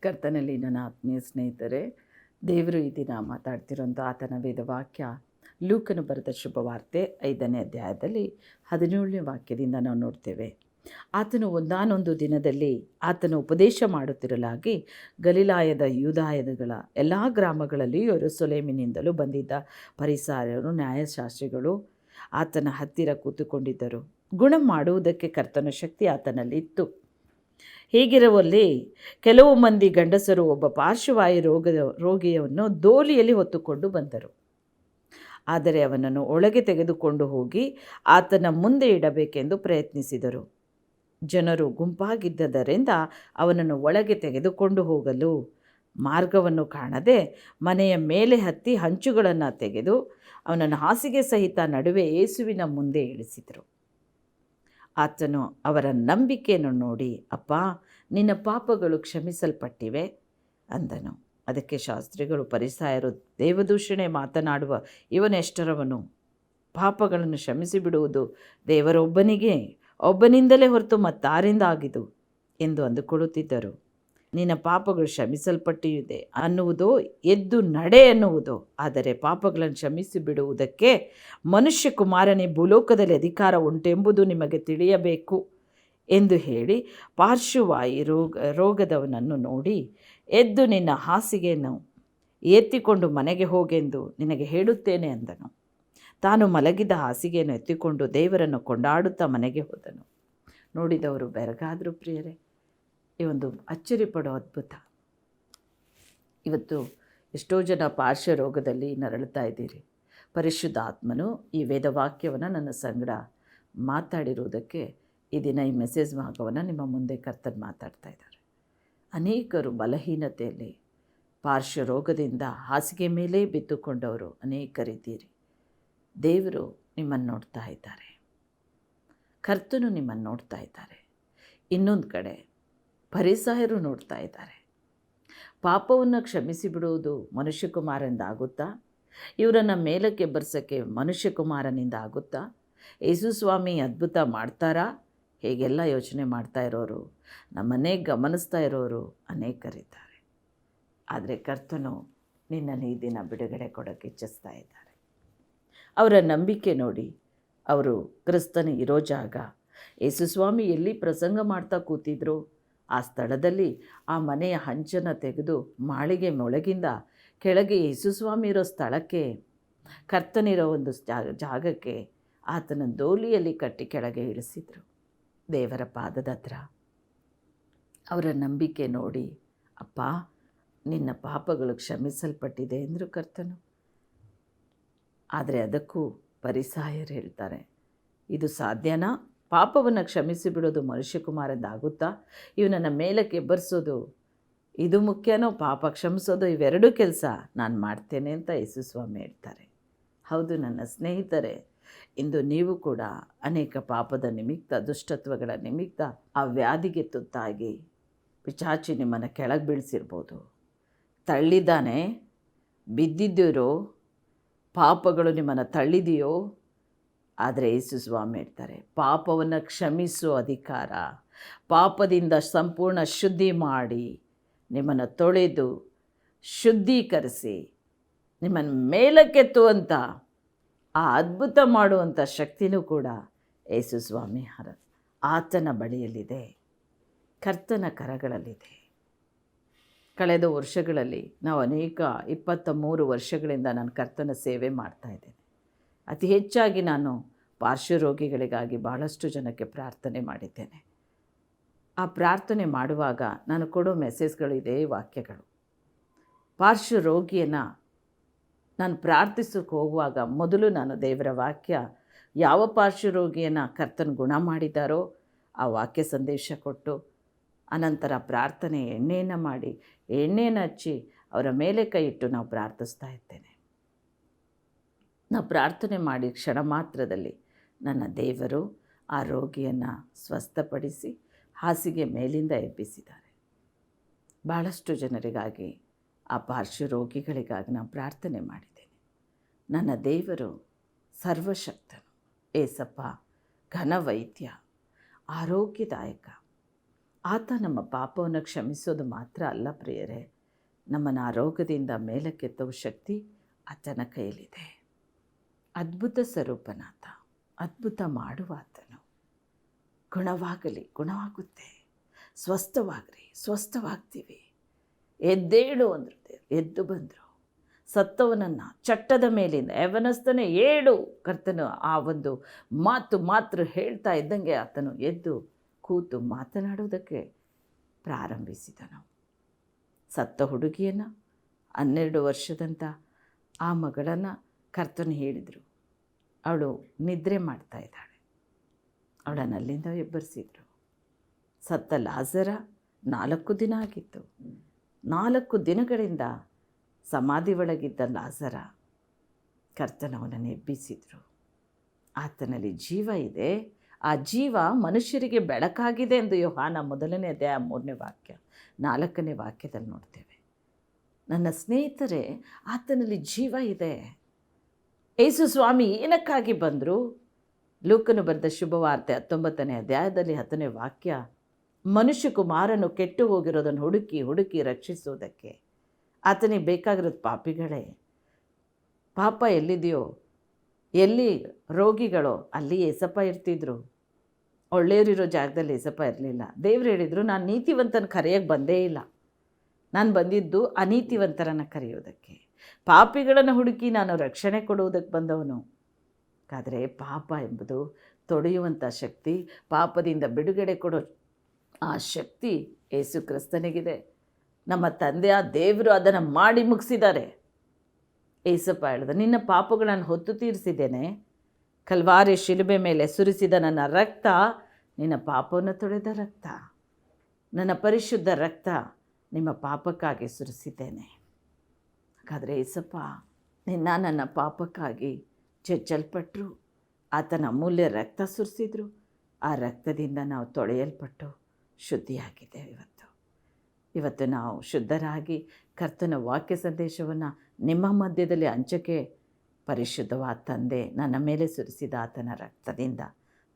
ಕರ್ತನಲ್ಲಿ ನನ್ನ ಆತ್ಮೀಯ ಸ್ನೇಹಿತರೆ, ದೇವರು ಈ ದಿನ ಮಾತಾಡ್ತಿರೋಂಥ ಆತನ ವೇದವಾಕ್ಯ ಲೂಕನು ಬರೆದ ಶುಭವಾರ್ತೆ 5ನೇ ಅಧ್ಯಾಯದಲ್ಲಿ 17ನೇ ವಾಕ್ಯದಿಂದ ನಾವು ನೋಡ್ತೇವೆ. ಆತನು ಒಂದಾನೊಂದು ದಿನದಲ್ಲಿ ಆತನು ಉಪದೇಶ ಮಾಡುತ್ತಿರಲಾಗಿ ಗಲಿಲಾಯದ ಯೂದಾಯಗಳ ಎಲ್ಲ ಗ್ರಾಮಗಳಲ್ಲಿ ಯೆರೂಸಲೇಮಿನಿಂದಲೂ ಬಂದಿದ್ದ ಫರಿಸಾಯರು ನ್ಯಾಯಶಾಸ್ತ್ರಿಗಳು ಆತನ ಹತ್ತಿರ ಕೂತುಕೊಂಡಿದ್ದರು. ಗುಣ ಮಾಡುವುದಕ್ಕೆ ಕರ್ತನ ಶಕ್ತಿ ಆತನಲ್ಲಿತ್ತು. ಹೀಗಿರುವಲ್ಲಿ ಕೆಲವು ಮಂದಿ ಗಂಡಸರು ಒಬ್ಬ ಪಾರ್ಶ್ವವಾಯು ರೋಗಿಯನ್ನು ದೋಲಿಯಲ್ಲಿ ಹೊತ್ತುಕೊಂಡು ಬಂದರು. ಆದರೆ ಅವನನ್ನು ಒಳಗೆ ತೆಗೆದುಕೊಂಡು ಹೋಗಿ ಆತನ ಮುಂದೆ ಇಡಬೇಕೆಂದು ಪ್ರಯತ್ನಿಸಿದರು. ಜನರು ಗುಂಪಾಗಿದ್ದರಿಂದ ಅವನನ್ನು ಒಳಗೆ ತೆಗೆದುಕೊಂಡು ಹೋಗಲು ಮಾರ್ಗವನ್ನು ಕಾಣದೆ ಮನೆಯ ಮೇಲೆ ಹತ್ತಿ ಹಂಚುಗಳನ್ನು ತೆಗೆದು ಅವನನ್ನು ಹಾಸಿಗೆ ಸಹಿತ ನಡುವೆ ಯೇಸುವಿನ ಮುಂದೆ ಇಳಿಸಿದರು. ಆತನು ಅವರ ನಂಬಿಕೆಯನ್ನು ನೋಡಿ, ಅಪ್ಪ, ನಿನ್ನ ಪಾಪಗಳು ಕ್ಷಮಿಸಲ್ಪಟ್ಟಿವೆ ಅಂದನು. ಅದಕ್ಕೆ ಶಾಸ್ತ್ರಿಗಳು ಫರಿಸಾಯರು, ದೇವದೂಷಣೆ ಮಾತನಾಡುವ ಇವನೆಷ್ಟರವನು? ಪಾಪಗಳನ್ನು ಕ್ಷಮಿಸಿಬಿಡುವುದು ಒಬ್ಬನಿಂದಲೇ ಹೊರತು ಮತ್ತಾರಿಂದ ಆಗಿದು ಎಂದು ಅಂದುಕೊಳ್ಳುತ್ತಿದ್ದರು. ನಿನ್ನ ಪಾಪಗಳು ಕ್ಷಮಿಸಲ್ಪಟ್ಟಿದೆ ಅನ್ನುವುದೋ, ಎದ್ದು ನಡೆ ಎನ್ನುವುದೋ? ಆದರೆ ಪಾಪಗಳನ್ನು ಕ್ಷಮಿಸಿಬಿಡುವುದಕ್ಕೆ ಮನುಷ್ಯಕುಮಾರನೇ ಭೂಲೋಕದಲ್ಲಿ ಅಧಿಕಾರ ಉಂಟೆಂಬುದು ನಿಮಗೆ ತಿಳಿಯಬೇಕು ಎಂದು ಹೇಳಿ ಪಾರ್ಶ್ವವಾಯು ರೋಗದವನನ್ನು ನೋಡಿ, ಎದ್ದು ನಿನ್ನ ಹಾಸಿಗೆಯನ್ನು ಎತ್ತಿಕೊಂಡು ಮನೆಗೆ ಹೋಗೆಂದು ನಿನಗೆ ಹೇಳುತ್ತೇನೆ ಅಂದನು. ತಾನು ಮಲಗಿದ ಹಾಸಿಗೆಯನ್ನು ಎತ್ತಿಕೊಂಡು ದೇವರನ್ನು ಕೊಂಡಾಡುತ್ತಾ ಮನೆಗೆ ಹೋದನು. ನೋಡಿದವರು ಬೆರಗಾದರು. ಪ್ರಿಯರೇ, ಈ ಒಂದು ಅಚ್ಚರಿಪಡೋ ಅದ್ಭುತ. ಇವತ್ತು ಎಷ್ಟೋ ಜನ ಪಾರ್ಶ್ವ ರೋಗದಲ್ಲಿ ನರಳುತ್ತಾ ಇದ್ದೀರಿ. ಪರಿಶುದ್ಧ ಆತ್ಮನು ಈ ವೇದವಾಕ್ಯವನ್ನು ನನ್ನ ಸಂಗಡ ಮಾತಾಡಿರುವುದಕ್ಕೆ ಈ ದಿನ ಈ ಮೆಸೇಜ್ ಭಾಗವನ್ನು ನಿಮ್ಮ ಮುಂದೆ ಕರ್ತನು ಮಾತಾಡ್ತಾ ಇದ್ದಾರೆ. ಅನೇಕರು ಬಲಹೀನತೆಯಲ್ಲಿ ಪಾರ್ಶ್ವ ರೋಗದಿಂದ ಹಾಸಿಗೆ ಮೇಲೆ ಬಿದ್ದುಕೊಂಡವರು ಅನೇಕರಿದ್ದೀರಿ. ದೇವರು ನಿಮ್ಮನ್ನು ನೋಡ್ತಾ ಇದ್ದಾರೆ. ಕರ್ತನು ನಿಮ್ಮನ್ನು ನೋಡ್ತಾ ಇದ್ದಾರೆ. ಇನ್ನೊಂದು ಕಡೆ ಫರಿಸಾಯರು ನೋಡ್ತಾ ಇದ್ದಾರೆ. ಪಾಪವನ್ನು ಕ್ಷಮಿಸಿಬಿಡುವುದು ಮನುಷ್ಯಕುಮಾರನಿಂದ ಆಗುತ್ತಾ? ಇವರನ್ನು ಮೇಲಕ್ಕೆ ಬರ್ಸೋಕ್ಕೆ ಮನುಷ್ಯಕುಮಾರನಿಂದ ಆಗುತ್ತಾ? ಯೇಸು ಸ್ವಾಮಿ ಅದ್ಭುತ ಮಾಡ್ತಾರಾ? ಹೇಗೆಲ್ಲ ಯೋಚನೆ ಮಾಡ್ತಾ ಇರೋರು, ನಮ್ಮನ್ನೇ ಗಮನಿಸ್ತಾ ಇರೋರು ಅನೇಕರಿದ್ದಾರೆ. ಆದರೆ ಕರ್ತನು ನಿನ್ನನ್ನು ಈ ದಿನ ಬಿಡುಗಡೆ ಕೊಡೋಕ್ಕೆ ಇಚ್ಛಿಸ್ತಾ ಇದ್ದಾರೆ. ಅವರ ನಂಬಿಕೆ ನೋಡಿ. ಅವರು ಕ್ರಿಸ್ತನ ಇರೋ ಜಾಗ, ಯೇಸು ಸ್ವಾಮಿ ಎಲ್ಲಿ ಪ್ರಸಂಗ ಮಾಡ್ತಾ ಕೂತಿದ್ರು ಆ ಸ್ಥಳದಲ್ಲಿ ಆ ಮನೆಯ ಹಂಚನ್ನು ತೆಗೆದು ಮಾಳಿಗೆ ಮೊಳಗಿಂದ ಕೆಳಗೆ ಯೇಸು ಸ್ವಾಮಿ ಇರೋ ಸ್ಥಳಕ್ಕೆ, ಕರ್ತನಿರೋ ಒಂದು ಜಾಗಕ್ಕೆ ಆತನ ದೋಲಿಯಲ್ಲಿ ಕಟ್ಟಿ ಕೆಳಗೆ ಇಳಿಸಿದರು, ದೇವರ ಪಾದದ ಹತ್ರ. ಅವರ ನಂಬಿಕೆ ನೋಡಿ, ಅಪ್ಪ, ನಿನ್ನ ಪಾಪಗಳು ಕ್ಷಮಿಸಲ್ಪಟ್ಟಿದೆ ಎಂದರು ಕರ್ತನು. ಆದರೆ ಅದಕ್ಕೂ ಫರಿಸಾಯರು ಹೇಳ್ತಾರೆ, ಇದು ಸಾಧ್ಯನಾ? ಪಾಪವನ್ನು ಕ್ಷಮಿಸಿಬಿಡೋದು ಮನುಷ್ಯಕುಮಾರದಿಂದ ಆಗುತ್ತಾ? ಇವನನ್ನು ಮೇಲಕ್ಕೆ ಎಬ್ಬರಿಸೋದು ಇದು ಮುಖ್ಯನೋ? ಪಾಪ ಕ್ಷಮಿಸೋದು ಇವೆರಡೂ ಕೆಲಸ ನಾನು ಮಾಡ್ತೇನೆ ಅಂತ ಯೇಸು ಸ್ವಾಮಿ ಹೇಳ್ತಾರೆ. ಹೌದು ನನ್ನ ಸ್ನೇಹಿತರೆ, ಇಂದು ನೀವು ಕೂಡ ಅನೇಕ ಪಾಪದ ನಿಮಿತ್ತ, ದುಷ್ಟತ್ವಗಳ ನಿಮಿತ್ತ ಆ ವ್ಯಾಧಿಗೆ ತುತ್ತಾಗಿ ಪಿಶಾಚಿ ನಿಮ್ಮನ್ನು ಕೆಳಗೆ ಬೀಳಿಸಿರ್ಬೋದು. ತಳ್ಳಿದ್ದಾನೆ, ಬಿದ್ದಿದ್ದೀರೋ, ಪಾಪಗಳು ನಿಮ್ಮನ್ನು ತಳ್ಳಿದೆಯೋ? ಆದರೆ ಯೇಸು ಸ್ವಾಮಿ ಹೇಳ್ತಾರೆ, ಪಾಪವನ್ನು ಕ್ಷಮಿಸುವ ಅಧಿಕಾರ, ಪಾಪದಿಂದ ಸಂಪೂರ್ಣ ಶುದ್ಧಿ ಮಾಡಿ ನಿಮ್ಮನ್ನು ತೊಳೆದು ಶುದ್ಧೀಕರಿಸಿ ನಿಮ್ಮನ್ನು ಮೇಲಕ್ಕೆತ್ತುವಂಥ ಆ ಅದ್ಭುತ ಮಾಡುವಂಥ ಶಕ್ತಿನೂ ಕೂಡ ಯೇಸು ಸ್ವಾಮಿ ಆತನ ಬಳಿಯಲ್ಲಿದೆ, ಕರ್ತನ ಕರಗಳಲ್ಲಿದೆ. ಕಳೆದ ವರ್ಷಗಳಲ್ಲಿ ನಾವು ಅನೇಕ 23 ವರ್ಷಗಳಿಂದ ನಾನು ಕರ್ತನ ಸೇವೆ ಮಾಡ್ತಾಯಿದ್ದೇನೆ. ಅತಿ ಹೆಚ್ಚಾಗಿ ನಾನು ಪಾರ್ಶ್ವ ರೋಗಿಗಳಿಗಾಗಿ ಭಾಳಷ್ಟು ಜನಕ್ಕೆ ಪ್ರಾರ್ಥನೆ ಮಾಡಿದ್ದೇನೆ. ಆ ಪ್ರಾರ್ಥನೆ ಮಾಡುವಾಗ ನಾನು ಕೊಡೋ ಮೆಸೇಜ್ಗಳು ಇದೇ ವಾಕ್ಯಗಳು. ಪಾರ್ಶ್ವ ರೋಗಿಯನ್ನು ನಾನು ಪ್ರಾರ್ಥಿಸೋಕೆ ಹೋಗುವಾಗ ಮೊದಲು ನಾನು ದೇವರ ವಾಕ್ಯ, ಯಾವ ಪಾರ್ಶ್ವ ರೋಗಿಯನ್ನು ಕರ್ತನ ಗುಣ ಮಾಡಿದ್ದಾರೋ ಆ ವಾಕ್ಯ ಸಂದೇಶ ಕೊಟ್ಟು, ಅನಂತರ ಪ್ರಾರ್ಥನೆ ಎಣ್ಣೆಯನ್ನು ಮಾಡಿ, ಎಣ್ಣೆಯನ್ನು ಹಚ್ಚಿ ಅವರ ಮೇಲೆ ಕೈ ಇಟ್ಟು ನಾವು ಪ್ರಾರ್ಥಿಸ್ತಾ ಇದ್ದೇನೆ. ನಾವು ಪ್ರಾರ್ಥನೆ ಮಾಡಿ ಕ್ಷಣ ಮಾತ್ರದಲ್ಲಿ ನನ್ನ ದೇವರು ಆ ರೋಗಿಯನ್ನು ಸ್ವಸ್ಥಪಡಿಸಿ ಹಾಸಿಗೆ ಮೇಲಿಂದ ಎಬ್ಬಿಸಿದ್ದಾರೆ. ಭಾಳಷ್ಟು ಜನರಿಗಾಗಿ, ಆ ಪಾರ್ಶ್ವ ರೋಗಿಗಳಿಗಾಗಿ ನಾನು ಪ್ರಾರ್ಥನೆ ಮಾಡಿದ್ದೇನೆ. ನನ್ನ ದೇವರು ಸರ್ವಶಕ್ತನು, ಏಸಪ್ಪ ಘನವೈದ್ಯ, ಆರೋಗ್ಯದಾಯಕ, ಆತ ನಮ್ಮ ಪಾಪವನ್ನು ಕ್ಷಮಿಸೋದು ಮಾತ್ರ ಅಲ್ಲ ಪ್ರಿಯರೇ, ನಮ್ಮನ್ನು ಆ ರೋಗದಿಂದ ಮೇಲಕ್ಕೆತ್ತುವ ಶಕ್ತಿ ಆತನ ಕೈಯಲ್ಲಿದೆ. ಅದ್ಭುತ ಸ್ವರೂಪನಾತ, ಅದ್ಭುತ ಮಾಡುವ ಆತನು. ಗುಣವಾಗುತ್ತೆ, ಸ್ವಸ್ಥವಾಗ್ತೀವಿ. ಎದ್ದೇಳು ಅಂದರು ದೇವರು, ಎದ್ದು ಬಂದರು. ಸತ್ತವನನ್ನು ಚಟ್ಟದ ಮೇಲಿಂದ ಯವನಸ್ಥನೇ ಏಳು, ಕರ್ತನು ಆ ಒಂದು ಮಾತು ಹೇಳ್ತಾ ಇದ್ದಂಗೆ ಆತನು ಎದ್ದು ಕೂತು ಮಾತನಾಡುವುದಕ್ಕೆ ಪ್ರಾರಂಭಿಸಿದನು. ಸತ್ತ ಹುಡುಗಿಯನ್ನು 12 ವರ್ಷದಂಥ ಆ ಮಗಳನ್ನು ಕರ್ತನು ಹೇಳಿದರು, ಅವಳು ನಿದ್ರೆ ಮಾಡ್ತಾ ಇದ್ದಾಳೆ, ಅವಳನ್ನು ಅಲ್ಲಿಂದ ಎಬ್ಬರಿಸಿದರು. ಸತ್ತ ಲಾಜರ 4 ದಿನ ಆಗಿತ್ತು. 4 ದಿನಗಳಿಂದ ಸಮಾಧಿ ಒಳಗಿದ್ದ ಲಾಜರ ಕರ್ತನವನನ್ನು ಎಬ್ಬಿಸಿದರು. ಆತನಲ್ಲಿ ಜೀವ ಇದೆ, ಆ ಜೀವ ಮನುಷ್ಯರಿಗೆ ಬೆಳಕಾಗಿದೆ ಎಂದು ಯೋಹಾನ 1ನೇ ಅಧ್ಯಾಯ 3ನೇ ವಾಕ್ಯ 4ನೇ ವಾಕ್ಯದಲ್ಲಿ ನೋಡ್ತೇವೆ. ನನ್ನ ಸ್ನೇಹಿತರೆ, ಆತನಲ್ಲಿ ಜೀವ ಇದೆ. ಯೇಸು ಸ್ವಾಮಿ ಏನಕ್ಕಾಗಿ ಬಂದರು? ಲೂಕನು ಬರೆದ ಶುಭವಾರ್ತೆ 19ನೇ ಅಧ್ಯಾಯದಲ್ಲಿ 10ನೇ ವಾಕ್ಯ, ಮನುಷ್ಯ ಕುಮಾರನು ಕೆಟ್ಟು ಹೋಗಿರೋದನ್ನು ಹುಡುಕಿ ರಕ್ಷಿಸುವುದಕ್ಕೆ. ಆತನಿಗೆ ಬೇಕಾಗಿರೋದು ಪಾಪಿಗಳೇ. ಪಾಪ ಎಲ್ಲಿದೆಯೋ, ಎಲ್ಲಿ ರೋಗಿಗಳೋ ಅಲ್ಲಿ ಏಸಪ್ಪ ಇರ್ತಿದ್ರು. ಒಳ್ಳೆಯವರಿರೋ ಜಾಗದಲ್ಲಿ ಏಸಪ್ಪ ಇರಲಿಲ್ಲ. ದೇವ್ರು ಹೇಳಿದರು, ನಾನು ನೀತಿವಂತನ ಕರೆಯೋಕ್ಕೆ ಬಂದೇ ಇಲ್ಲ, ನಾನು ಬಂದಿದ್ದು ಅನೀತಿವಂತರನ್ನು ಕರೆಯೋದಕ್ಕೆ, ಪಾಪಿಗಳನ್ನು ಹುಡುಕಿ ನಾನು ರಕ್ಷಣೆ ಕೊಡುವುದಕ್ಕೆ ಬಂದವನು. ಆದರೆ ಪಾಪ ಎಂಬುದು ತೊಡೆಯುವಂಥ ಶಕ್ತಿ, ಪಾಪದಿಂದ ಬಿಡುಗಡೆ ಕೊಡೋ ಆ ಶಕ್ತಿ ಯೇಸು ಕ್ರಿಸ್ತನಿಗಿದೆ. ನಮ್ಮ ತಂದೆಯ ದೇವರು ಅದನ್ನು ಮಾಡಿ ಮುಗಿಸಿದ್ದಾರೆ. ಏಸಪ್ಪ ಹೇಳಿದ, ನಿನ್ನ ಪಾಪಗಳನ್ನು ಹೊತ್ತು ತೀರಿಸಿದ್ದೇನೆ, ಕಲ್ವಾರಿ ಶಿಲುಬೆ ಮೇಲೆ ಸುರಿಸಿದ ನನ್ನ ರಕ್ತ ನಿನ್ನ ಪಾಪವನ್ನು ತೊಳೆದ ರಕ್ತ, ನನ್ನ ಪರಿಶುದ್ಧ ರಕ್ತ ನಿಮ್ಮ ಪಾಪಕ್ಕಾಗಿ ಸುರಿಸಿದ್ದೇನೆ. ಹಾಗಾದರೆ ಏಸಪ್ಪ ನನ್ನ ಪಾಪಕ್ಕಾಗಿ ಜಜ್ಜಲ್ಪಟ್ಟರು, ಆತನ ಅಮೂಲ್ಯ ರಕ್ತ ಸುರಿಸಿದ್ರು. ಆ ರಕ್ತದಿಂದ ನಾವು ತೊಳೆಯಲ್ಪಟ್ಟು ಶುದ್ಧಿಯಾಗಿದ್ದೇವೆ. ಇವತ್ತು ನಾವು ಶುದ್ಧರಾಗಿ ಕರ್ತನ ವಾಕ್ಯ ಸಂದೇಶವನ್ನು ನಿಮ್ಮ ಮಧ್ಯದಲ್ಲಿ ಹಂಚಕ್ಕೆ ಪರಿಶುದ್ಧವಾದ ತಂದೆ ನನ್ನ ಮೇಲೆ ಸುರಿಸಿದ ಆತನ ರಕ್ತದಿಂದ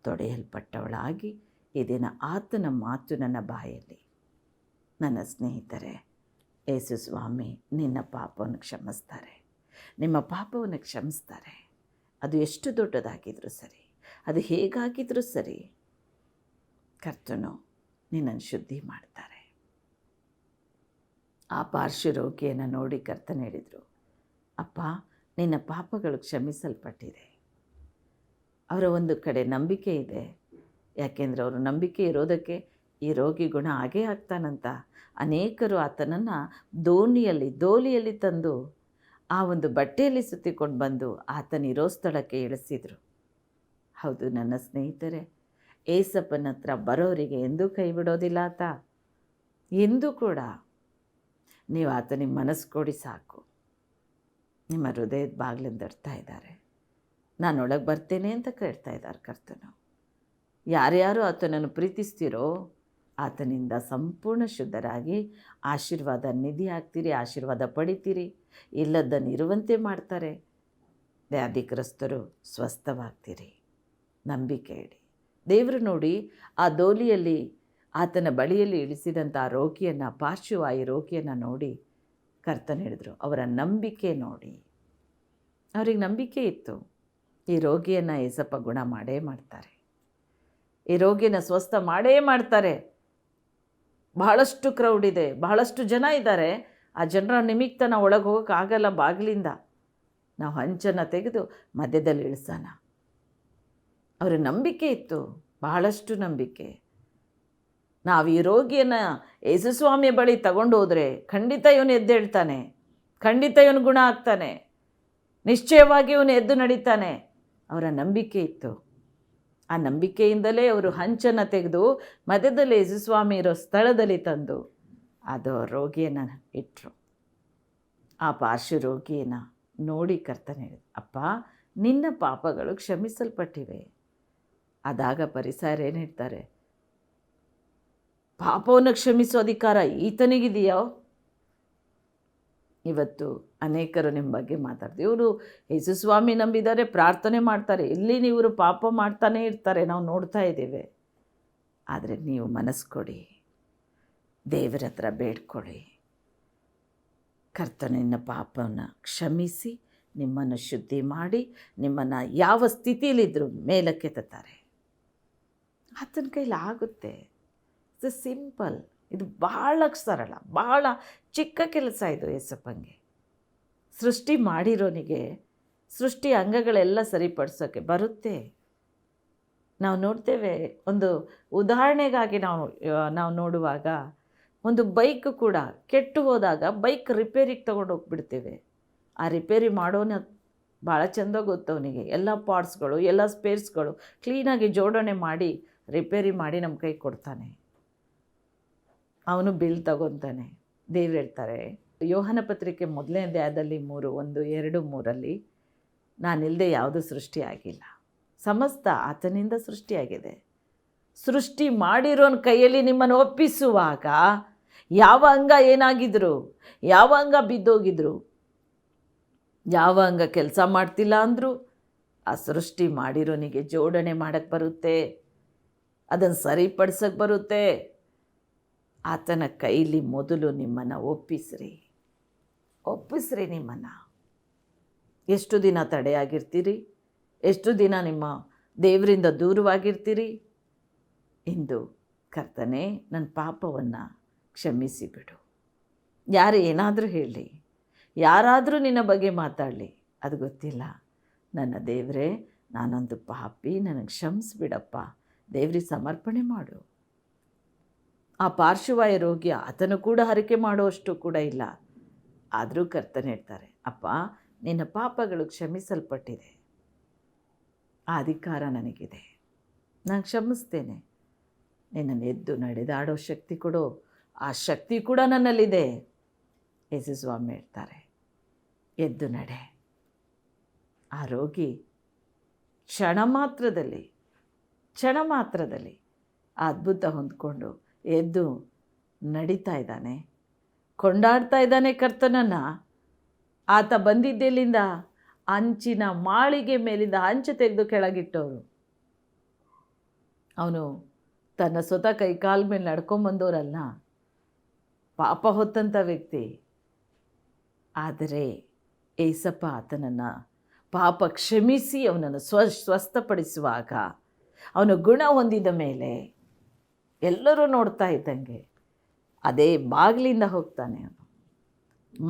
ತೊಡೆಯಲ್ಪಟ್ಟವಳಾಗಿ ಈ ದಿನ ಆತನ ಮಾತು ನನ್ನ ಬಾಯಲ್ಲಿ. ನನ್ನ ಸ್ನೇಹಿತರೆ, ಯೇಸು ಸ್ವಾಮಿ ನಿನ್ನ ಪಾಪವನ್ನು ಕ್ಷಮಿಸ್ತಾರೆ, ನಿಮ್ಮ ಪಾಪವನ್ನು ಕ್ಷಮಿಸ್ತಾರೆ. ಅದು ಎಷ್ಟು ದೊಡ್ಡದಾಗಿದ್ರೂ ಸರಿ, ಅದು ಹೇಗಾಗಿದ್ರೂ ಸರಿ, ಕರ್ತನು ನಿನ್ನನ್ನು ಶುದ್ಧಿ ಮಾಡ್ತಾರೆ. ಆ ಪಾರ್ಶ್ವರೋಗಿಯನ್ನು ನೋಡಿ ಕರ್ತನ ಹೇಳಿದರು, ಅಪ್ಪ ನಿನ್ನ ಪಾಪಗಳು ಕ್ಷಮಿಸಲ್ಪಟ್ಟಿದೆ. ಅವರ ಒಂದು ಕಡೆ ನಂಬಿಕೆ ಇದೆ, ಯಾಕೆಂದರೆ ಅವರು ನಂಬಿಕೆ ಇರೋದಕ್ಕೆ ಈ ರೋಗಿ ಗುಣ ಆಗೇ ಆಗ್ತಾನಂತ. ಅನೇಕರು ಆತನನ್ನು ದೋಲಿಯಲ್ಲಿ ತಂದು ಆ ಒಂದು ಬಟ್ಟೆಯಲ್ಲಿ ಸುತ್ತಿಕೊಂಡು ಬಂದು ಆತನಿರೋ ಸ್ಥಳಕ್ಕೆ ಇಳಿಸಿದರು. ಹೌದು ನನ್ನ ಸ್ನೇಹಿತರೆ, ಏಸಪ್ಪನ ಹತ್ರ ಬರೋರಿಗೆ ಎಂದೂ ಕೈ ಬಿಡೋದಿಲ್ಲ ಆತ. ಎಂದೂ ಕೂಡ ನೀವು ಆತನಿಗೆ ಮನಸ್ಸು ಕೊಡಿ ಸಾಕು. ನಿಮ್ಮ ಹೃದಯದ ಬಾಗಿಲಿಂದ ತಡ್ತಾ ಇದ್ದಾರೆ, ನಾನೊಳಗೆ ಬರ್ತೇನೆ ಅಂತ ಕೇಳ್ತಾ ಇದ್ದಾರೆ ಕರ್ತನು. ಯಾರ್ಯಾರು ಆತನನ್ನು ಪ್ರೀತಿಸ್ತೀರೋ ಆತನಿಂದ ಸಂಪೂರ್ಣ ಶುದ್ಧರಾಗಿ ಆಶೀರ್ವಾದ ನಿಧಿ ಆಗ್ತೀರಿ, ಆಶೀರ್ವಾದ ಪಡಿತೀರಿ, ಇಲ್ಲದನ್ನು ಇರುವಂತೆ ಮಾಡ್ತಾರೆ. ವ್ಯಾಧಿಗ್ರಸ್ತರು ಸ್ವಸ್ಥವಾಗ್ತೀರಿ. ನಂಬಿಕೆ ಇಡಿ. ದೇವರು ನೋಡಿ ಆ ದೋಲಿಯಲ್ಲಿ ಆತನ ಬಳಿಯಲ್ಲಿ ಇಳಿಸಿದಂಥ ಆ ರೋಗಿಯನ್ನು, ಪಾರ್ಶ್ವವಾಯು ರೋಗಿಯನ್ನು ನೋಡಿ ಕರ್ತನ ಹೇಳಿದರು, ಅವರ ನಂಬಿಕೆ ನೋಡಿ. ಅವ್ರಿಗೆ ನಂಬಿಕೆ ಇತ್ತು, ಈ ರೋಗಿಯನ್ನು ಏಸಪ್ಪ ಗುಣ ಮಾಡೇ ಮಾಡ್ತಾರೆ, ಈ ರೋಗಿಯನ್ನು ಸ್ವಸ್ಥ ಮಾಡೇ ಮಾಡ್ತಾರೆ. ಬಹಳಷ್ಟು ಕ್ರೌಡ್ ಇದೆ, ಬಹಳಷ್ಟು ಜನ ಇದ್ದಾರೆ. ಆ ಜನರ ನಿಮಿತ್ತ ನಾವು ಒಳಗೆ ಹೋಗೋಕ್ಕಾಗಲ್ಲ. ಬಾಗಿಲಿಂದ ನಾವು ಹಂಚನ್ನು ತೆಗೆದು ಮಧ್ಯದಲ್ಲಿ ಇಳಿಸೋಣ. ಅವರ ನಂಬಿಕೆ ಇತ್ತು, ಬಹಳಷ್ಟು ನಂಬಿಕೆ. ನಾವು ಈ ರೋಗಿಯನ್ನು ಯೇಸುಸ್ವಾಮಿಯ ಬಳಿ ತಗೊಂಡು ಹೋದರೆ ಖಂಡಿತ ಇವನು ಎದ್ದೇಳ್ತಾನೆ, ಖಂಡಿತ ಇವನು ಗುಣ ಆಗ್ತಾನೆ, ನಿಶ್ಚಯವಾಗಿ ಇವನು ಎದ್ದು ನಡೀತಾನೆ. ಅವರ ನಂಬಿಕೆ ಇತ್ತು. ಆ ನಂಬಿಕೆಯಿಂದಲೇ ಅವರು ಹಂಚನ್ನು ತೆಗೆದು ಮಧ್ಯದಲ್ಲಿ ಯೇಸುಸ್ವಾಮಿ ಇರೋ ಸ್ಥಳದಲ್ಲಿ ತಂದು ಅದು ರೋಗಿಯನ್ನು ಇಟ್ಟರು. ಆ ಪಾರ್ಶ್ವ ರೋಗಿಯನ್ನು ನೋಡಿ ಕರ್ತನೆ ಹೇಳಿದ, ಅಪ್ಪ ನಿನ್ನ ಪಾಪಗಳು ಕ್ಷಮಿಸಲ್ಪಟ್ಟಿವೆ. ಆದಾಗ ಪರಿಸರ ಏನು ಹೇಳ್ತಾರೆ, ಪಾಪವನ್ನು ಕ್ಷಮಿಸೋ ಅಧಿಕಾರ ಈತನಿಗಿದೆಯೋ? ಇವತ್ತು ಅನೇಕರು ನಿಮ್ಮ ಬಗ್ಗೆ ಮಾತಾಡ್ತಾರೆ, ಇವರು ಯೇಸುಸ್ವಾಮಿ ನಂಬಿದ್ದಾರೆ, ಪ್ರಾರ್ಥನೆ ಮಾಡ್ತಾರೆ, ಇಲ್ಲಿ ಇವರು ಪಾಪ ಮಾಡ್ತಾನೇ ಇರ್ತಾರೆ, ನಾವು ನೋಡ್ತಾ ಇದ್ದೇವೆ. ಆದರೆ ನೀವು ಮನಸ್ಸು ಕೊಡಿ, ದೇವರ ಹತ್ರ ಬೇಡ್ಕೊಳ್ಳಿ. ಕರ್ತನಿನ್ನ ಪಾಪವನ್ನು ಕ್ಷಮಿಸಿ ನಿಮ್ಮನ್ನು ಶುದ್ಧಿ ಮಾಡಿ ನಿಮ್ಮನ್ನು ಯಾವ ಸ್ಥಿತಿಯಲ್ಲಿದ್ದರೂ ಮೇಲಕ್ಕೆ ತತ್ತಾರೆ. ಆತನ ಕೈಲಿ ಆಗುತ್ತೆ. ಇದು ಸಿಂಪಲ್. ಇದು ಭಾಳ ಸರಳ, ಭಾಳ ಚಿಕ್ಕ ಕೆಲಸ ಇದು. ಯೇಸಪ್ಪಂಗೆ ಸೃಷ್ಟಿ ಮಾಡಿರೋನಿಗೆ ಸೃಷ್ಟಿ ಅಂಗಗಳೆಲ್ಲ ಸರಿಪಡಿಸೋಕ್ಕೆ ಬರುತ್ತೆ. ನಾವು ನೋಡ್ತೇವೆ, ಒಂದು ಉದಾಹರಣೆಗಾಗಿ ನಾವು ನೋಡುವಾಗ ಒಂದು ಬೈಕ್ ಕೂಡ ಕೆಟ್ಟು ಹೋದಾಗ ಬೈಕ್ ರಿಪೇರಿಗೆ ತೊಗೊಂಡು ಹೋಗ್ಬಿಡ್ತೇವೆ. ಆ ರಿಪೇರಿ ಮಾಡೋನ ಭಾಳ ಚೆಂದ ಗೊತ್ತವನಿಗೆ. ಎಲ್ಲ ಪಾರ್ಟ್ಸ್ಗಳು, ಎಲ್ಲ ಸ್ಪೇರ್ಸ್ಗಳು ಕ್ಲೀನಾಗಿ ಜೋಡಣೆ ಮಾಡಿ ರಿಪೇರಿ ಮಾಡಿ ನಮ್ಮ ಕೈ ಕೊಡ್ತಾನೆ. ಅವನು ಬಿಲ್ ತಗೊತಾನೆ. ದೇವ್ರು ಹೇಳ್ತಾರೆ ಯೋಹನ ಪತ್ರಿಕೆ 1ನೇ ಅಧ್ಯಾಯದಲ್ಲಿ 1:2-3 ನಾನಿಲ್ಲದೆ ಯಾವುದೂ ಸೃಷ್ಟಿಯಾಗಿಲ್ಲ, ಸಮಸ್ತ ಆತನಿಂದ ಸೃಷ್ಟಿಯಾಗಿದೆ. ಸೃಷ್ಟಿ ಮಾಡಿರೋನ ಕೈಯಲ್ಲಿ ನಿಮ್ಮನ್ನು ಒಪ್ಪಿಸುವಾಗ ಯಾವ ಅಂಗ ಏನಾಗಿದ್ರು, ಯಾವ ಅಂಗ ಬಿದ್ದೋಗಿದ್ರು, ಯಾವ ಅಂಗ ಕೆಲಸ ಮಾಡ್ತಿಲ್ಲ ಅಂದರೂ ಆ ಸೃಷ್ಟಿ ಮಾಡಿರೋನಿಗೆ ಜೋಡಣೆ ಮಾಡೋಕ್ಕೆ ಬರುತ್ತೆ, ಅದನ್ನು ಸರಿಪಡಿಸೋಕ್ಕೆ ಬರುತ್ತೆ. ಆತನ ಕೈಲಿ ಮೊದಲು ನಿಮ್ಮನ್ನು ಒಪ್ಪಿಸ್ರಿ ನಿಮ್ಮನ್ನು. ಎಷ್ಟು ದಿನ ತಡೆಯಾಗಿರ್ತೀರಿ? ಎಷ್ಟು ದಿನ ನಿಮ್ಮ ದೇವರಿಂದ ದೂರವಾಗಿರ್ತೀರಿ? ಇಂದು ಕರ್ತನೇ ನನ್ನ ಪಾಪವನ್ನು ಕ್ಷಮಿಸಿ ಬಿಡು. ಯಾರು ಏನಾದರೂ ಹೇಳಲಿ, ಯಾರಾದರೂ ನಿನ್ನ ಬಗ್ಗೆ ಮಾತಾಡಲಿ, ಅದು ಗೊತ್ತಿಲ್ಲ. ನನ್ನ ದೇವರೇ, ನಾನೊಂದು ಪಾಪಿ, ನನಗೆ ಕ್ಷಮಿಸ್ಬಿಡಪ್ಪ, ದೇವ್ರಿಗೆ ಸಮರ್ಪಣೆ ಮಾಡು. ಆ ಪಾರ್ಶ್ವವಾಯು ರೋಗಿ ಆತನು ಕೂಡ ಹರಕೆ ಮಾಡುವಷ್ಟು ಕೂಡ ಇಲ್ಲ. ಆದರೂ ಕರ್ತನೆ ಹೇಳ್ತಾರೆ, ಅಪ್ಪ ನಿನ್ನ ಪಾಪಗಳು ಕ್ಷಮಿಸಲ್ಪಟ್ಟಿದೆ, ಆ ಅಧಿಕಾರ ನನಗಿದೆ, ನಾನು ಕ್ಷಮಿಸ್ತೇನೆ. ನಿನ್ನನ್ನು ಎದ್ದು ನಡೆದಾಡೋ ಶಕ್ತಿ ಕೊಡು. ಆ ಶಕ್ತಿ ಕೂಡ ನನ್ನಲ್ಲಿದೆ. ಯೇಸು ಸ್ವಾಮಿ ಹೇಳ್ತಾರೆ, ಎದ್ದು ನಡೆ. ಆ ರೋಗಿ ಕ್ಷಣ ಮಾತ್ರದಲ್ಲಿ ಆ ಅದ್ಭುತ ಹೊಂದ್ಕೊಂಡು ಎದ್ದು ನಡೀತಾ ಇದ್ದಾನೆ, ಕೊಂಡಾಡ್ತಾ ಇದ್ದಾನೆ ಕರ್ತನನ್ನು. ಆತ ಬಂದಿದ್ದೆಲ್ಲಿಂದ? ಅಂಚಿನ ಮಾಳಿಗೆ ಮೇಲಿಂದ ಹಂಚು ತೆಗೆದು ಕೆಳಗಿಟ್ಟವರು. ಅವನು ತನ್ನ ಸ್ವತಃ ಕೈಕಾಲ ಮೇಲೆ ನಡ್ಕೊಂಬಂದವರಲ್ಲ, ಪಾಪ ಹೊತ್ತಂಥ ವ್ಯಕ್ತಿ. ಆದರೆ ಏಸಪ್ಪ ಆತನನ್ನು ಪಾಪ ಕ್ಷಮಿಸಿ ಅವನನ್ನು ಸ್ವಸ್ಥಪಡಿಸುವಾಗ, ಅವನು ಗುಣ ಹೊಂದಿದ ಮೇಲೆ ಎಲ್ಲರೂ ನೋಡ್ತಾ ಇದ್ದಂಗೆ ಅದೇ ಬಾಗಿಲಿಂದ ಹೋಗ್ತಾನೆ. ಅವನು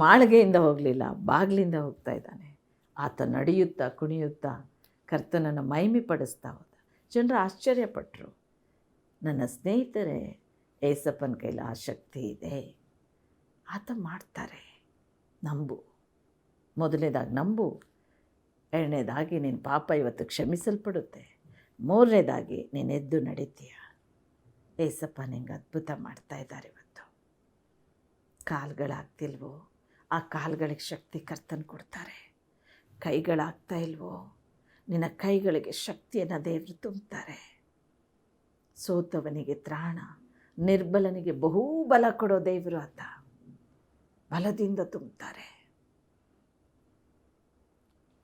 ಮಾಳಿಗೆಯಿಂದ ಹೋಗಲಿಲ್ಲ, ಬಾಗಿಲಿಂದ ಹೋಗ್ತಾ ಇದ್ದಾನೆ. ಆತ ನಡೆಯುತ್ತಾ ಕುಣಿಯುತ್ತಾ ಕರ್ತನನ್ನು ಮಹಿಮೆ ಪಡಿಸ್ತಾ ಹೋದ. ಜನರು ಆಶ್ಚರ್ಯಪಟ್ಟರು. ನನ್ನ ಸ್ನೇಹಿತರೆ, ಏಸಪ್ಪನ ಕೈಲಿ ಆ ಶಕ್ತಿ ಇದೆ, ಆತ ಮಾಡ್ತಾರೆ. ನಂಬು. ಮೊದಲನೇದಾಗಿ ನಂಬು. ಎರಡನೇದಾಗಿ ನಿನ್ನ ಪಾಪ ಇವತ್ತು ಕ್ಷಮಿಸಲ್ಪಡುತ್ತೆ. ಮೂರನೇದಾಗಿ ನೀನು ಎದ್ದು ನಡೀತೀಯ. ಏಸಪ್ಪ ನಿಂಗೆ ಅದ್ಭುತ ಮಾಡ್ತಾ ಇದ್ದಾರೆ ಇವತ್ತು. ಕಾಲುಗಳಾಗ್ತಿಲ್ವೋ? ಆ ಕಾಲುಗಳಿಗೆ ಶಕ್ತಿ ಕರ್ತನ ಕೊಡ್ತಾರೆ. ಕೈಗಳಾಗ್ತಾ ಇಲ್ವೋ? ನಿನ್ನ ಕೈಗಳಿಗೆ ಶಕ್ತಿಯನ್ನು ದೇವರು ತುಂಬ್ತಾರೆ. ಸೋತವನಿಗೆ ತ್ರಾಣ, ನಿರ್ಬಲನಿಗೆ ಬಹುಬಲ ಕೊಡೋ ದೇವರು ಆತ. ಬಲದಿಂದ ತುಂಬ್ತಾರೆ.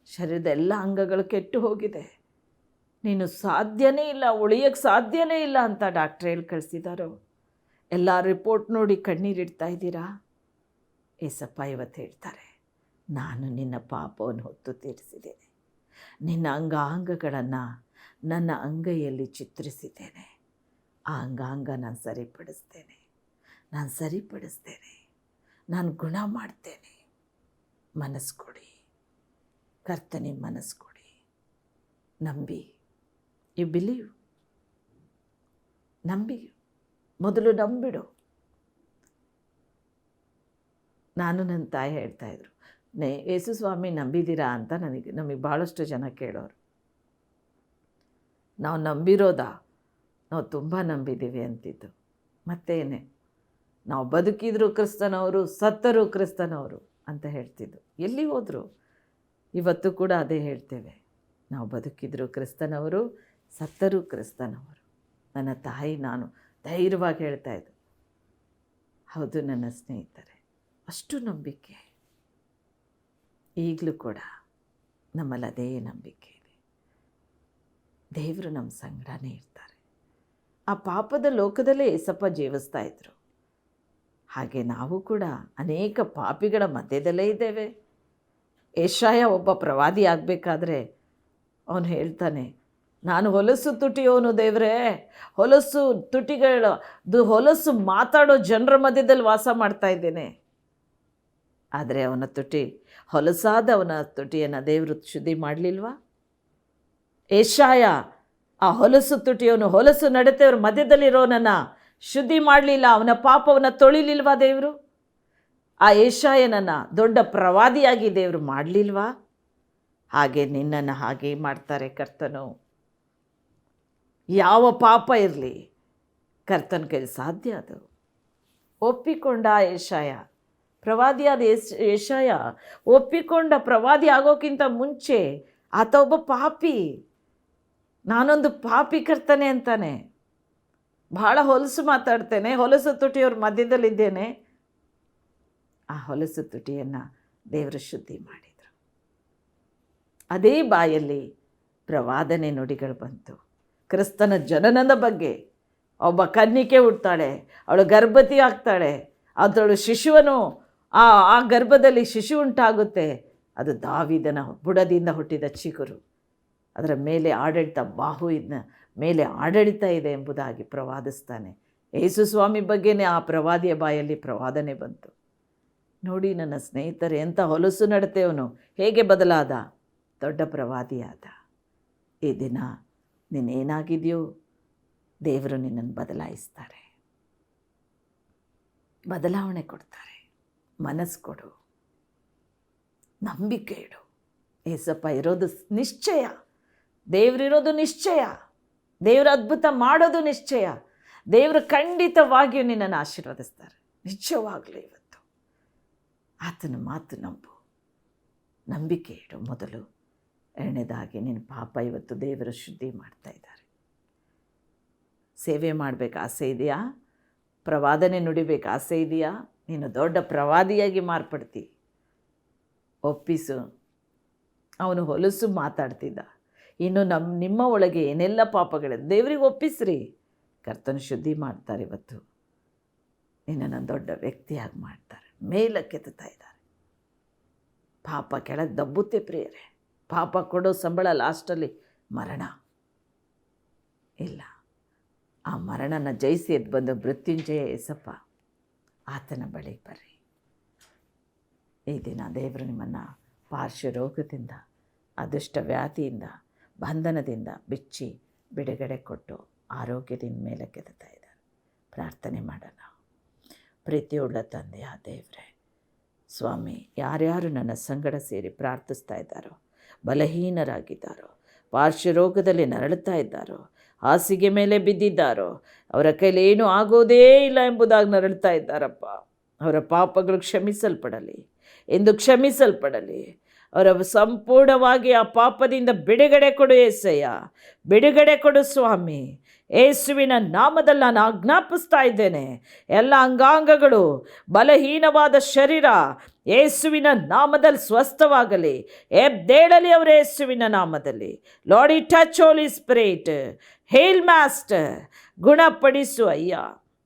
ಶರೀರದ ಎಲ್ಲ ಅಂಗಗಳು ಕೆಟ್ಟು ಹೋಗಿದೆ, ನೀನು ಸಾಧ್ಯನೇ ಇಲ್ಲ, ಉಳಿಯೋಕ್ಕೆ ಸಾಧ್ಯನೇ ಇಲ್ಲ ಅಂತ ಡಾಕ್ಟ್ರ್ ಹೇಳಿ ಕಳಿಸಿದಾರೋ? ಎಲ್ಲ ರಿಪೋರ್ಟ್ ನೋಡಿ ಕಣ್ಣೀರಿಡ್ತಾ ಇದ್ದೀರಾ? ಏಸಪ್ಪ ಇವತ್ತು ಹೇಳ್ತಾರೆ, ನಾನು ನಿನ್ನ ಪಾಪವನ್ನು ಹೊತ್ತು ತೀರಿಸಿದ್ದೇನೆ. ನಿನ್ನ ಅಂಗಾಂಗಗಳನ್ನು ನನ್ನ ಅಂಗೈಯಲ್ಲಿ ಚಿತ್ರಿಸಿದ್ದೇನೆ. ಆ ಅಂಗಾಂಗ ನಾನು ಸರಿಪಡಿಸ್ತೇನೆ, ನಾನು ಗುಣ ಮಾಡ್ತೇನೆ. ಮನಸ್ಸು ಕೊಡಿ, ಕರ್ತನಿಗೆ ಮನಸ್ಸು ಕೊಡಿ. ನಂಬಿ. You believe. ನಂಬಿ. ಮೊದಲು ನಂಬಿಡು. ನಾನು ನನ್ನ ತಾಯಿ ಹೇಳ್ತಾಯಿದ್ರು, ಯೇಸು ಸ್ವಾಮಿ ನಂಬಿದ್ದೀರಾ ಅಂತ ನಮಗೆ ಭಾಳಷ್ಟು ಜನ ಕೇಳೋರು. ನಾವು ನಂಬಿರೋದಾ? ನಾವು ತುಂಬ ನಂಬಿದ್ದೀವಿ ಅಂತಿದ್ದು. ಮತ್ತೇನೆ, ನಾವು ಬದುಕಿದ್ರು ಕ್ರಿಸ್ತನವರು, ಸತ್ತರೂ ಕ್ರಿಸ್ತನವರು ಅಂತ ಹೇಳ್ತಿದ್ದು. ಎಲ್ಲಿ ಹೋದರು? ಇವತ್ತು ಕೂಡ ಅದೇ ಹೇಳ್ತೇವೆ. ನಾವು ಬದುಕಿದ್ರು ಕ್ರಿಸ್ತನವರು, ಸತ್ತರೂ ಕ್ರಿಸ್ತನವರು. ನನ್ನ ತಾಯಿ ನಾನು ಧೈರ್ಯವಾಗಿ ಹೇಳ್ತಾಯಿದ್ದು. ಹೌದು ನನ್ನ ಸ್ನೇಹಿತರೆ, ಅಷ್ಟು ನಂಬಿಕೆ ಈಗಲೂ ಕೂಡ ನಮ್ಮಲ್ಲಿ ಅದೇ ನಂಬಿಕೆ ಇದೆ. ದೇವರು ನಮ್ಮ ಸಂಗಡನೇ ಇರ್ತಾರೆ. ಆ ಪಾಪದ ಲೋಕದಲ್ಲೇ ಏಸಪ್ಪ ಜೀವಿಸ್ತಾ ಇದ್ರು. ಹಾಗೆ ನಾವು ಕೂಡ ಅನೇಕ ಪಾಪಿಗಳ ಮಧ್ಯದಲ್ಲೇ ಇದ್ದೇವೆ. ಯೆಶಾಯ ಒಬ್ಬ ಪ್ರವಾದಿ ಆಗಬೇಕಾದ್ರೆ ಅವನು ಹೇಳ್ತಾನೆ, ನಾನು ಹೊಲಸು ತುಟಿಯೋನು ದೇವರೇ, ಹೊಲಸು ಹೊಲಸು ಮಾತಾಡೋ ಜನರ ಮಧ್ಯದಲ್ಲಿ ವಾಸ ಮಾಡ್ತಾ ಇದ್ದೇನೆ. ಆದರೆ ಅವನ ತುಟಿ ಹೊಲಸಾದ ಅವನ ತುಟಿಯನ್ನು ದೇವರು ಶುದ್ಧಿ ಮಾಡಲಿಲ್ವಾ? ಯೆಶಾಯ ಆ ಹೊಲಸು ತುಟಿಯವನು, ಹೊಲಸು ನಡತೆಯವ್ರ ಮಧ್ಯದಲ್ಲಿರೋನನ್ನು ಶುದ್ಧಿ ಮಾಡಲಿಲ್ಲ, ಅವನ ಪಾಪವನ್ನು ತೊಳಿಲಿಲ್ವಾ ದೇವರು? ಆ ಯೆಶಾಯನನ್ನು ದೊಡ್ಡ ಪ್ರವಾದಿಯಾಗಿ ದೇವರು ಮಾಡಲಿಲ್ವಾ? ಹಾಗೆ ನಿನ್ನನ್ನು ಹಾಗೆ ಮಾಡ್ತಾರೆ ಕರ್ತನು. ಯಾವ ಪಾಪ ಇರಲಿ ಕರ್ತನ ಕೈಲಿ ಸಾಧ್ಯ. ಅದು ಒಪ್ಪಿಕೊಂಡ ಯೆಶಾಯ, ಪ್ರವಾದಿಯಾದ ಯೆಶಾಯ ಒಪ್ಪಿಕೊಂಡ. ಪ್ರವಾದಿ ಆಗೋಕ್ಕಿಂತ ಮುಂಚೆ ಆತ ಒಬ್ಬ ಪಾಪಿ, ನಾನೊಂದು ಪಾಪಿ ಕರ್ತನೆ ಅಂತಾನೆ. ಭಾಳ ಹೊಲಸು ಮಾತಾಡ್ತೇನೆ, ಹೊಲಸು ತುಟಿಯವ್ರ ಮಧ್ಯದಲ್ಲಿದ್ದೇನೆ. ಆ ಹೊಲಸು ತುಟಿಯನ್ನು ದೇವರು ಶುದ್ಧಿ ಮಾಡಿದರು. ಅದೇ ಬಾಯಲ್ಲಿ ಪ್ರವಾದನೆ ನುಡಿಗಳು ಬಂತು. ಕ್ರಿಸ್ತನ ಜನನದ ಬಗ್ಗೆ, ಒಬ್ಬ ಕನ್ನಿಕೆ ಹುಡ್ತಾಳೆ, ಅವಳು ಗರ್ಭವತಿ ಆಗ್ತಾಳೆ, ಅದರಳು ಶಿಶುವನ್ನು ಆ ಗರ್ಭದಲ್ಲಿ ಶಿಶು ಉಂಟಾಗುತ್ತೆ. ಅದು ದಾವೀದನ ಬುಡದಿಂದ ಹುಟ್ಟಿದ ಚಿಗುರು, ಅದರ ಮೇಲೆ ಆಡಳಿತ, ಬಾಹುವಿನ ಮೇಲೆ ಆಡಳಿತ ಇದೆ ಎಂಬುದಾಗಿ ಪ್ರವಾದಿಸ್ತಾನೆ. ಯೇಸು ಸ್ವಾಮಿ ಬಗ್ಗೆನೇ ಆ ಪ್ರವಾದಿಯ ಬಾಯಲ್ಲಿ ಪ್ರವಾದನೆ ಬಂತು. ನೋಡಿ ನನ್ನ ಸ್ನೇಹಿತರೆ, ಎಂಥ ಹೊಲಸು ನಡತೆಯವನು ಹೇಗೆ ಬದಲಾದ, ದೊಡ್ಡ ಪ್ರವಾದಿಯಾದ. ಈ ದಿನ ನೀನೇನಾಗಿದೆಯೋ ದೇವರು ನಿನ್ನನ್ನು ಬದಲಾಯಿಸ್ತಾರೆ, ಬದಲಾವಣೆ ಕೊಡ್ತಾರೆ. ಮನಸ್ಸು ಕೊಡು, ನಂಬಿಕೆ ಇಡು. ಏಸಪ್ಪ ಇರೋದು ನಿಶ್ಚಯ, ದೇವರಿರೋದು ನಿಶ್ಚಯ, ದೇವರು ಅದ್ಭುತ ಮಾಡೋದು ನಿಶ್ಚಯ. ದೇವರು ಖಂಡಿತವಾಗಿಯೂ ನಿನ್ನನ್ನು ಆಶೀರ್ವದಿಸ್ತಾರೆ, ನಿಜವಾಗಲೂ. ಇವತ್ತು ಆತನ ಮಾತು ನಂಬು, ನಂಬಿಕೆ ಇಡು ಮೊದಲು. ಎರಡನೇದಾಗಿ ನಿನ್ನ ಪಾಪ ಇವತ್ತು ದೇವರ ಶುದ್ಧಿ ಮಾಡ್ತಾ ಇದ್ದಾರೆ. ಸೇವೆ ಮಾಡಬೇಕು ಆಸೆ ಇದೆಯಾ? ಪ್ರವಾದನೆ ನುಡಿಬೇಕು ಆಸೆ ಇದೆಯಾ? ನೀನು ದೊಡ್ಡ ಪ್ರವಾದಿಯಾಗಿ ಮಾರ್ಪಡ್ತಿ. ಒಪ್ಪಿಸು. ಅವನು ಹೊಲಸು ಮಾತಾಡ್ತಿದ್ದ, ಇನ್ನು ನಿಮ್ಮ ಒಳಗೆ ಏನೆಲ್ಲ ಪಾಪಗಳಿದೆ ದೇವರಿಗೆ ಒಪ್ಪಿಸ್ರಿ. ಕರ್ತನ ಶುದ್ಧಿ ಮಾಡ್ತಾರೆ. ಇವತ್ತು ನಿನ್ನನ್ನು ದೊಡ್ಡ ವ್ಯಕ್ತಿಯಾಗಿ ಮಾಡ್ತಾರೆ, ಮೇಲಕ್ಕೆತ್ತಾ ಇದ್ದಾರೆ. ಪಾಪ ಕೆಳಗೆ ದಬ್ಬುತ್ತೆ ಪ್ರಿಯರೇ. ಪಾಪ ಕೊಡೋ ಸಂಬಳ ಲಾಸ್ಟಲ್ಲಿ ಮರಣ. ಇಲ್ಲ, ಆ ಮರಣನ ಜಯಿಸಿ ಎದ್ದು ಬಂದು ಮೃತ್ಯುಂಜಯ ಏಸಪ್ಪ, ಆತನ ಬಳಿ ಬರ್ರಿ. ಈ ದಿನ ದೇವರು ನಿಮ್ಮನ್ನು ಪಾರ್ಶ್ವ ರೋಗದಿಂದ, ಅದೃಷ್ಟ ವ್ಯಾಧಿಯಿಂದ, ಬಂಧನದಿಂದ ಬಿಚ್ಚಿ ಬಿಡುಗಡೆ ಕೊಟ್ಟು ಆರೋಗ್ಯದಿಂದ ಮೇಲಕ್ಕೆತ್ತಾ ಇದ್ದಾರೆ. ಪ್ರಾರ್ಥನೆ ಮಾಡೋಣ. ಪ್ರೀತಿಯುಳ್ಳ ತಂದೆಯ ದೇವರೇ, ಸ್ವಾಮಿ, ಯಾರ್ಯಾರು ನನ್ನ ಸಂಗಡ ಸೇರಿ ಪ್ರಾರ್ಥಿಸ್ತಾ ಇದ್ದಾರೋ, ಬಲಹೀನರಾಗಿದ್ದಾರೋ, ಪಾರ್ಶ್ವ ರೋಗದಲ್ಲಿ ನರಳುತ್ತಾ ಇದ್ದಾರೋ, ಹಾಸಿಗೆ ಮೇಲೆ ಬಿದ್ದಿದ್ದಾರೋ, ಅವರ ಕೈಲಿ ಏನೂ ಆಗೋದೇ ಇಲ್ಲ ಎಂಬುದಾಗಿ ನರಳುತ್ತಾ ಇದ್ದಾರಪ್ಪ. ಅವರ ಪಾಪಗಳು ಕ್ಷಮಿಸಲ್ಪಡಲಿ ಎಂದು ಕ್ಷಮಿಸಲ್ಪಡಲಿ. ಅವರ ಸಂಪೂರ್ಣವಾಗಿ ಆ ಪಾಪದಿಂದ ಬಿಡುಗಡೆ ಕೊಡು ಏಸಯ್ಯ, ಬಿಡುಗಡೆ ಕೊಡು ಸ್ವಾಮಿ. ಯೇಸುವಿನ ನಾಮದಲ್ಲಿ ನಾನು ಆಜ್ಞಾಪಿಸ್ತಾ ಇದ್ದೇನೆ, ಎಲ್ಲ ಅಂಗಾಂಗಗಳು, ಬಲಹೀನವಾದ ಶರೀರ ಯೇಸುವಿನ ನಾಮದಲ್ಲಿ ಸ್ವಸ್ಥವಾಗಲಿ, ಎದ್ದೇಳಲಿ ಅವರು ಯೇಸುವಿನ ನಾಮದಲ್ಲಿ. Lord, you touch holy spirit, hail master, ಗುಣಪಡಿಸು ಅಯ್ಯ.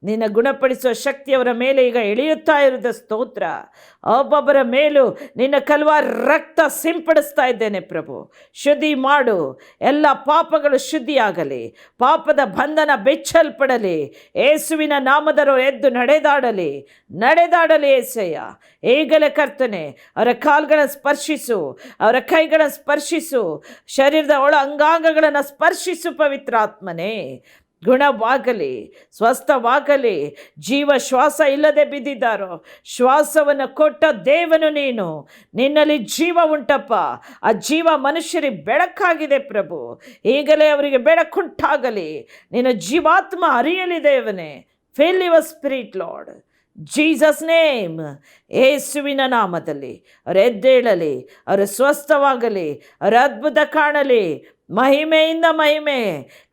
ನಿನ್ನ ಗುಣಪಡಿಸುವ ಶಕ್ತಿ ಅವರ ಮೇಲೆ ಈಗ ಇಳಿಯುತ್ತಾ ಇರುವುದು ಸ್ತೋತ್ರ. ಒಬ್ಬೊಬ್ಬರ ಮೇಲೂ ನಿನ್ನ ಕಲ್ವಾರಿ ರಕ್ತ ಸಿಂಪಡಿಸ್ತಾ ಇದ್ದೇನೆ ಪ್ರಭು. ಶುದ್ಧಿ ಮಾಡು, ಎಲ್ಲ ಪಾಪಗಳು ಶುದ್ಧಿಯಾಗಲಿ, ಪಾಪದ ಬಂಧನ ಬೆಚ್ಚಲ್ಪಡಲಿ. ಯೇಸುವಿನ ನಾಮದವರು ಎದ್ದು ನಡೆದಾಡಲಿ ಏಸಯ್ಯ. ಈಗಲೇ ಕರ್ತನೆ, ಅವರ ಕಾಲುಗಳನ್ನು ಸ್ಪರ್ಶಿಸು, ಅವರ ಕೈಗಳನ್ನು ಸ್ಪರ್ಶಿಸು, ಶರೀರದ ಒಳ ಅಂಗಾಂಗಗಳನ್ನು ಸ್ಪರ್ಶಿಸು ಪವಿತ್ರಾತ್ಮನೇ. ಗುಣವಾಗಲಿ, ಸ್ವಸ್ಥವಾಗಲಿ. ಜೀವ ಶ್ವಾಸ ಇಲ್ಲದೆ ಬಿದ್ದಿದ್ದಾರೋ, ಶ್ವಾಸವನ್ನು ಕೊಟ್ಟ ದೇವನು ನೀನು. ನಿನ್ನಲ್ಲಿ ಜೀವ ಉಂಟಪ್ಪ. ಆ ಜೀವ ಮನುಷ್ಯರಿಗೆ ಬೆಳಕಾಗಿದೆ ಪ್ರಭು. ಈಗಲೇ ಅವರಿಗೆ ಬೆಳಕುಂಟಾಗಲಿ, ನಿನ್ನ ಜೀವಾತ್ಮ ಹರಿಯಲಿ ದೇವನೇ. Fill your spirit lord, Jesus name. ಯೇಸುವಿನ ನಾಮದಲ್ಲಿ ಅವರು ಎದ್ದೇಳಲಿ, ಅವರು ಸ್ವಸ್ಥವಾಗಲಿ, ಅವರ ಅದ್ಭುತ ಕಾಣಲಿ. ಮಹಿಮೆಯಿಂದ ಮಹಿಮೆ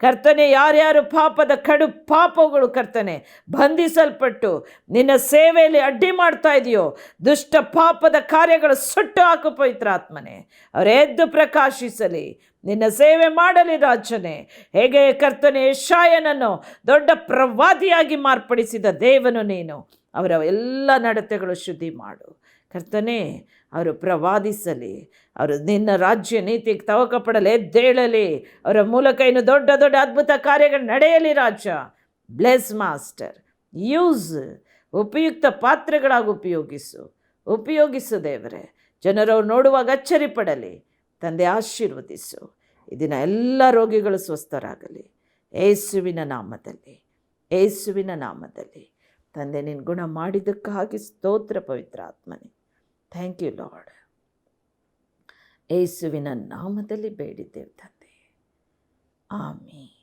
ಕರ್ತನೆ. ಯಾರ್ಯಾರು ಪಾಪದ ಕಡು ಪಾಪಗಳು ಕರ್ತನೆ ಬಂಧಿಸಲ್ಪಟ್ಟು ನಿನ್ನ ಸೇವೆಯಲ್ಲಿ ಅಡ್ಡಿ ಮಾಡ್ತಾ ಇದೆಯೋ, ದುಷ್ಟ ಪಾಪದ ಕಾರ್ಯಗಳು ಸುಟ್ಟು ಹಾಕು ಪವಿತ್ರಾತ್ಮನೆ. ಅವರು ಎದ್ದು ಪ್ರಕಾಶಿಸಲಿ, ನಿನ್ನ ಸೇವೆ ಮಾಡಲಿ ರಾಜನೇ. ಹೇಗೆ ಕರ್ತನೆ ಯೆಶಾಯನನ್ನು ದೊಡ್ಡ ಪ್ರವಾದಿಯಾಗಿ ಮಾರ್ಪಡಿಸಿದ ದೇವನು ನೀನು. ಅವರ ಎಲ್ಲ ನಡತೆಗಳು ಶುದ್ಧಿ ಮಾಡು ಕರ್ತನೇ. ಅವರು ಪ್ರವಾದಿಸಲಿ, ಅವರು ನಿನ್ನ ರಾಜ್ಯ ನೀತಿಗೆ ತವಕ ಪಡಲಿ, ಎದ್ದೇಳಲಿ, ಅವರ ಮೂಲಕ ಇನ್ನು ದೊಡ್ಡ ದೊಡ್ಡ ಅದ್ಭುತ ಕಾರ್ಯಗಳು ನಡೆಯಲಿ. ರಾಜ ಬ್ಲೆಸ್ ಮಾಸ್ಟರ್, ಯೂಸ್, ಉಪಯುಕ್ತ ಪಾತ್ರೆಗಳಾಗಿ ಉಪಯೋಗಿಸು ದೇವರೇ. ಜನರವ್ರು ನೋಡುವಾಗ ಅಚ್ಚರಿ ಪಡಲಿ. ತಂದೆ ಆಶೀರ್ವದಿಸು. ಈ ದಿನ ಎಲ್ಲ ರೋಗಿಗಳು ಸ್ವಸ್ಥರಾಗಲಿ ಯೇಸುವಿನ ನಾಮದಲ್ಲಿ. ತಂದೆ ನೀನು ಗುಣ ಮಾಡಿದ್ದಕ್ಕಾಗಿ ಸ್ತೋತ್ರ ಪವಿತ್ರ ಆತ್ಮನೇ. Thank you Lord. ಯೇಸುವಿನ ನಾಮದಲ್ಲಿ ಬೇಡಿದ್ದೇವೆ ತಂದೆ, ಆಮೀನ್.